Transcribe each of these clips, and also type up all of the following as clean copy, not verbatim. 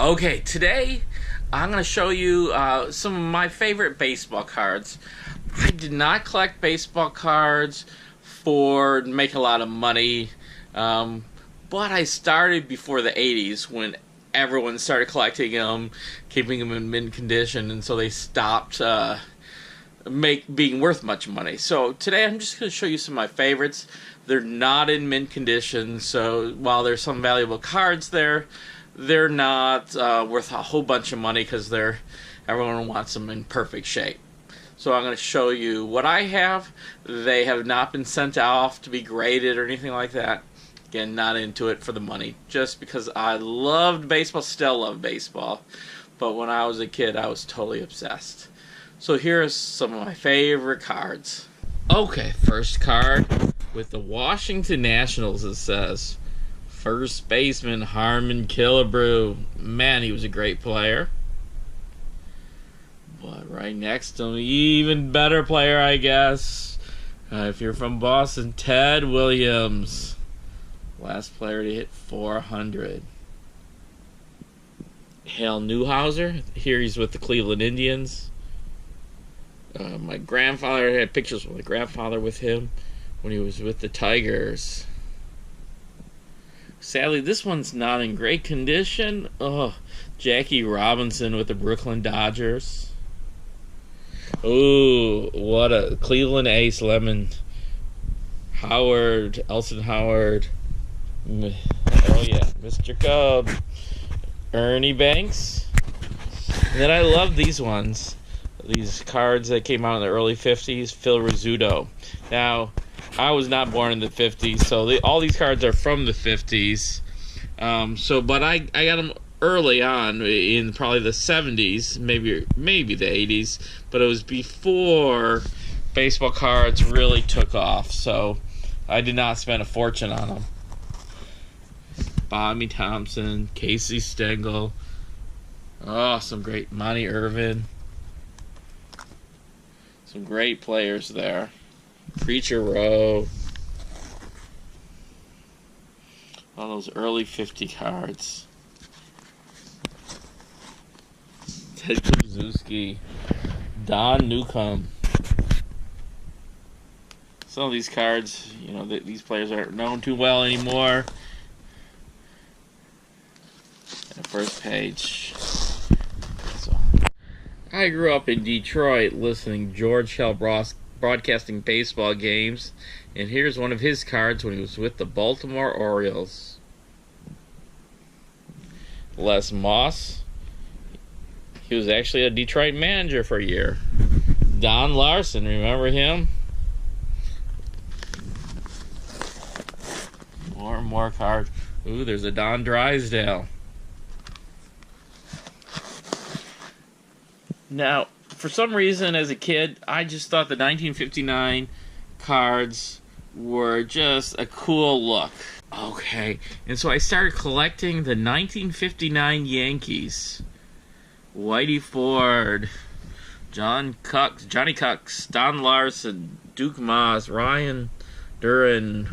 Okay, today I'm going to show you some of my favorite baseball cards. I did not collect baseball cards for make a lot of money, but I started before the 80s when everyone started collecting them, keeping them in mint condition, and so they stopped being worth much money. So today I'm just going to show you some of my favorites. They're not in mint condition, so while there's some valuable cards there, they're not worth a whole bunch of money because everyone wants them in perfect shape. So I'm going to show you what I have. They have not been sent off to be graded or anything like that. Again, not into it for the money, just because I loved baseball, still love baseball. But when I was a kid, I was totally obsessed. So here's some of my favorite cards. Okay, first card with the Washington Nationals, it says. First baseman Harmon Killebrew. Man, he was a great player. But right next to him, even better player, I guess. If you're from Boston, Ted Williams. Last player to hit 400. Hal Newhouser. Here he's with the Cleveland Indians. My grandfather, I had pictures of my grandfather with him when he was with the Tigers. Sadly, this one's not in great condition. Oh, Jackie Robinson with the Brooklyn Dodgers. Ooh, what a Cleveland ace, Lemon Howard, Elson Howard. Oh yeah, Mr. Cub. Ernie Banks. And then I love these ones. These cards that came out in the early 50s. Phil Rizzuto. Now, I was not born in the 50s, so all these cards are from the 50s. But I got them early on in probably the 70s, maybe the 80s, but it was before baseball cards really took off, so I did not spend a fortune on them. Bobby Thompson, Casey Stengel, some great Monty Irvin, some great players there. Preacher Rowe. All those early 50 cards. Ted Kluszewski. Don Newcomb. Some of these cards, these players aren't known too well anymore. And the first page. I grew up in Detroit listening to George Hill broadcasting baseball games, and here's one of his cards when he was with the Baltimore Orioles. Les Moss. He was actually a Detroit manager for a year. Don Larson, remember him? More and more cards. Ooh, there's a Don Drysdale. Now, for some reason, as a kid, I just thought the 1959 cards were just a cool look. Okay, and so I started collecting the 1959 Yankees. Whitey Ford, Johnny Cucks, Don Larson, Duke Moss, Ryan Duran.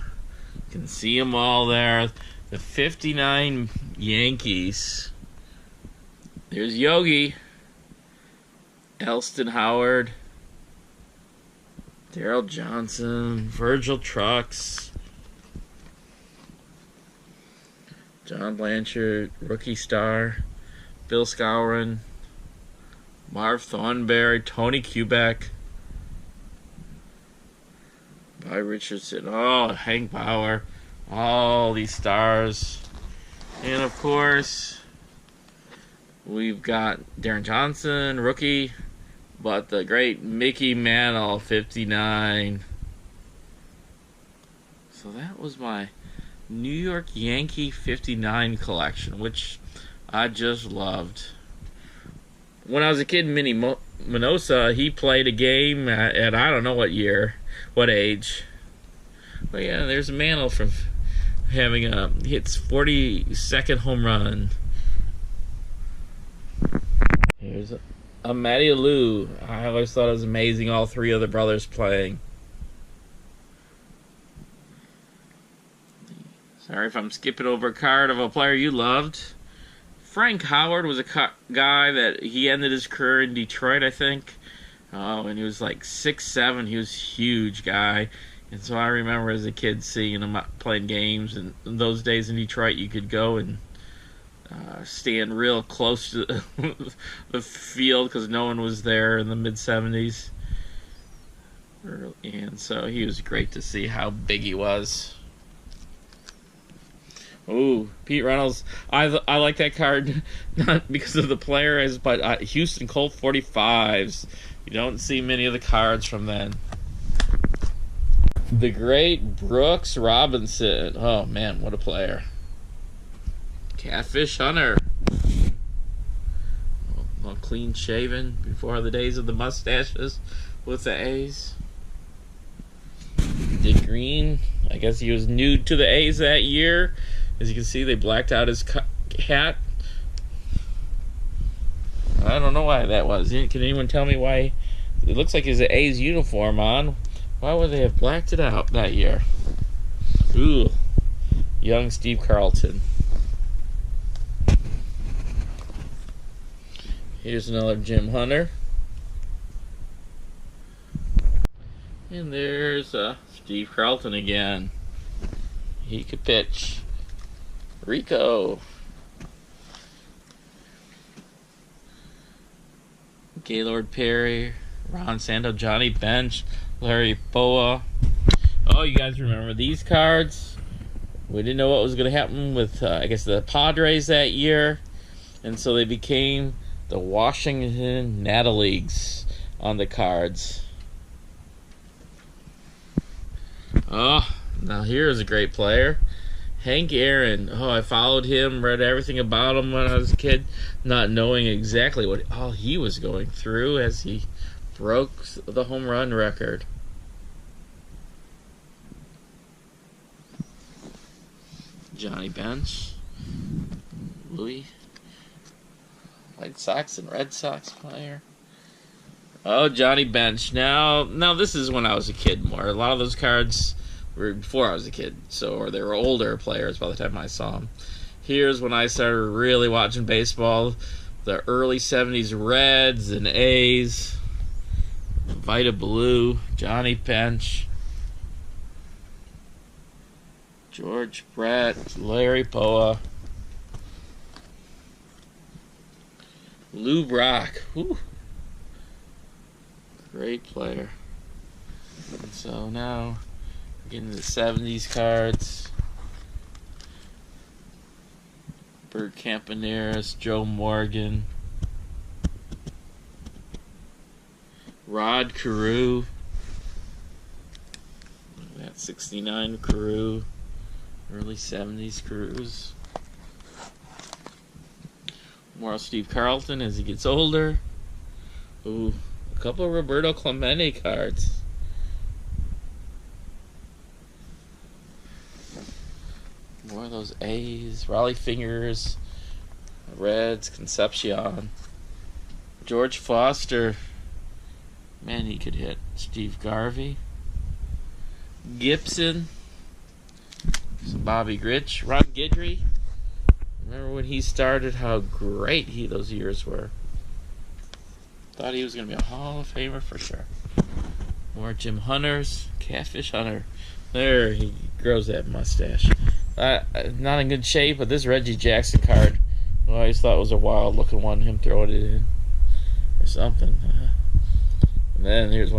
You can see them all there. The 59 Yankees. There's Yogi. Elston Howard, Darryl Johnson, Virgil Trucks, John Blanchard, rookie star, Bill Skowron, Marv Thornberry, Tony Kubek, Bob Richardson, Hank Bauer, all these stars. And of course, we've got Darren Johnson, rookie, but the great Mickey Mantle, 59. So that was my New York Yankee 59 collection, which I just loved. When I was a kid, Minnie Minosa, he played a game at I don't know what age. But yeah, there's Mantle from having hits 42nd home run. Here's a Matty Lou. I always thought it was amazing, all three of the brothers playing. Sorry if I'm skipping over a card of a player you loved. Frank Howard was a guy that he ended his career in Detroit, I think. And he was like 6'7". He was a huge guy. And so I remember as a kid seeing him playing games. And in those days in Detroit, you could go and stand real close to the field because no one was there in the mid-'70s. And so he was great to see how big he was. Oh, Pete Reynolds. I like that card, not because of the players, but Houston Colt 45s. You don't see many of the cards from then. The great Brooks Robinson. Oh, man, what a player. Catfish Hunter. Well, clean shaven before the days of the mustaches with the A's. Dick Green. I guess he was new to the A's that year. As you can see, they blacked out his hat. I don't know why that was. Can anyone tell me why? It looks like his A's uniform on. Why would they have blacked it out that year? Ooh. Young Steve Carlton. Here's another Jim Hunter. And there's Steve Carlton again. He could pitch. Rico. Gaylord Perry. Ron Santo. Johnny Bench. Larry Boa. Oh, you guys remember these cards? We didn't know what was going to happen with, I guess, the Padres that year. And so they became the Washington Nataleagues on the cards. Oh, now here's a great player. Hank Aaron. Oh, I followed him, read everything about him when I was a kid, not knowing exactly what all he was going through as he broke the home run record. Johnny Bench. Louis. White Sox and Red Sox player. Oh, Johnny Bench. Now this is when I was a kid more. A lot of those cards were before I was a kid, or they were older players by the time I saw them. Here's when I started really watching baseball. The early 70s Reds and A's. Vita Blue. Johnny Bench. George Brett. Larry Boa. Lou Brock. Whew. Great player. And so now, getting the 70s cards. Bert Campaneris, Joe Morgan, Rod Carew. That 69 Carew. Early 70s Carews. More Steve Carlton as he gets older. Ooh. A couple of Roberto Clemente cards. More of those A's. Raleigh Fingers. Reds. Concepcion. George Foster. Man, he could hit. Steve Garvey. Gibson. Some Bobby Grich. Ron Guidry. Remember when he started, how great those years were. Thought he was going to be a Hall of Famer for sure. More Jim Hunters. Catfish Hunter. There, he grows that mustache. Not in good shape, but this Reggie Jackson card, I always thought was a wild looking one. Him throwing it in. Or something. And then here's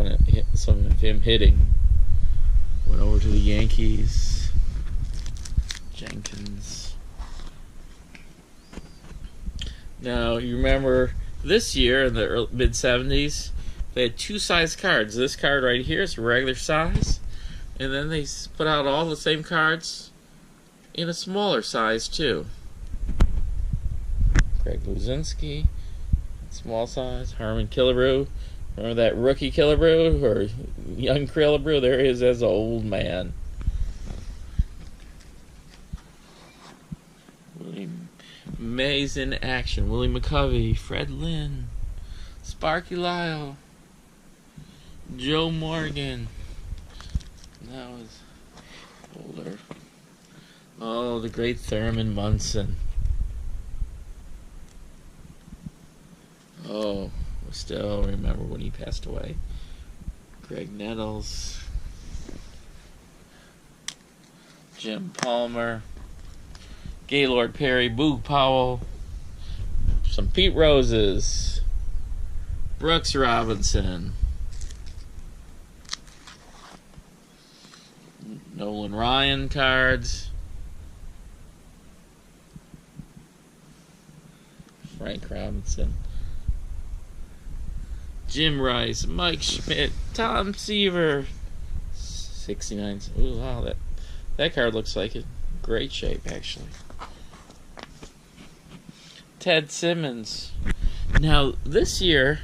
some of him hitting. Went over to the Yankees. Jenkins. Now, you remember this year in the mid-'70s, they had two size cards. This card right here is regular size, and then they put out all the same cards in a smaller size too. Craig Luzinski, small size. Harmon Killebrew. Remember that rookie Killebrew or young Killebrew? There he is as an old man. Willie Mays in action. Willie McCovey. Fred Lynn. Sparky Lyle. Joe Morgan. That was older. Oh, the great Thurman Munson. Oh, I still remember when he passed away. Greg Nettles, Jim Palmer, Gaylord Perry, Boog Powell, some Pete Roses, Brooks Robinson, Nolan Ryan cards, Frank Robinson, Jim Rice, Mike Schmidt, Tom Seaver, 69. Ooh, wow, that card looks like in great shape, actually. Ted Simmons. Now, this year,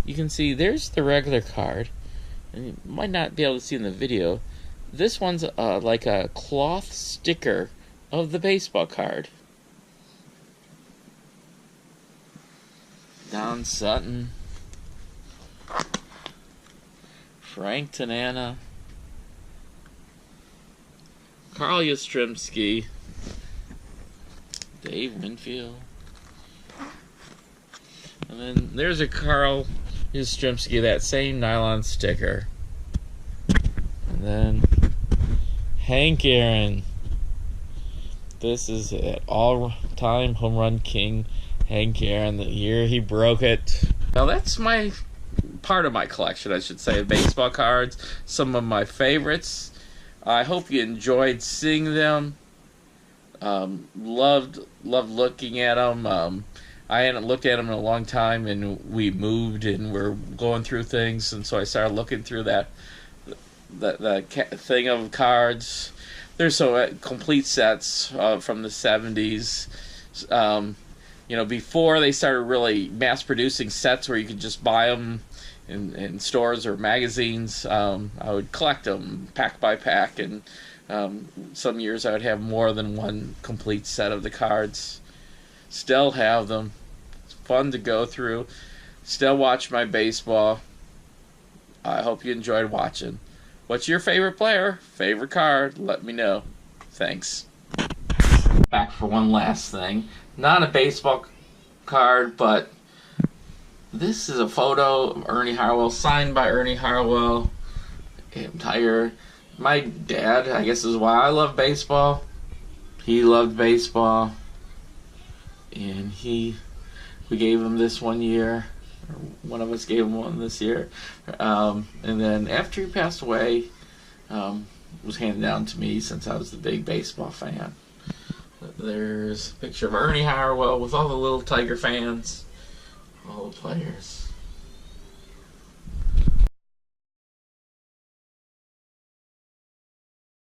you can see there's the regular card, and you might not be able to see in the video. This one's like a cloth sticker of the baseball card. Don Sutton, Frank Tanana, Carl Yastrzemski, Dave Winfield, and then there's a Carl Yastrzemski, that same nylon sticker, and then Hank Aaron. This is an all-time home run king, Hank Aaron, the year he broke it. Now that's my part of my collection, I should say, of baseball cards. Some of my favorites. I hope you enjoyed seeing them. Loved looking at them. I hadn't looked at them in a long time, and we moved and we're going through things, and so I started looking through that thing of cards. There's some complete sets from the 70s. Before they started really mass producing sets where you could just buy them in stores or magazines, I would collect them pack by pack, and some years I would have more than one complete set of the cards. Still have them. It's fun to go through. Still watch my baseball. I hope you enjoyed watching. What's your favorite player? Favorite card? Let me know. Thanks. Back for one last thing. Not a baseball card, but this is a photo of Ernie Harwell, signed by Ernie Harwell. My dad, I guess, is why I love baseball. He loved baseball, and we gave him this one year. Or one of us gave him one this year, and then after he passed away, it was handed down to me since I was the big baseball fan. There's a picture of Ernie Harwell with all the little Tiger fans, all the players.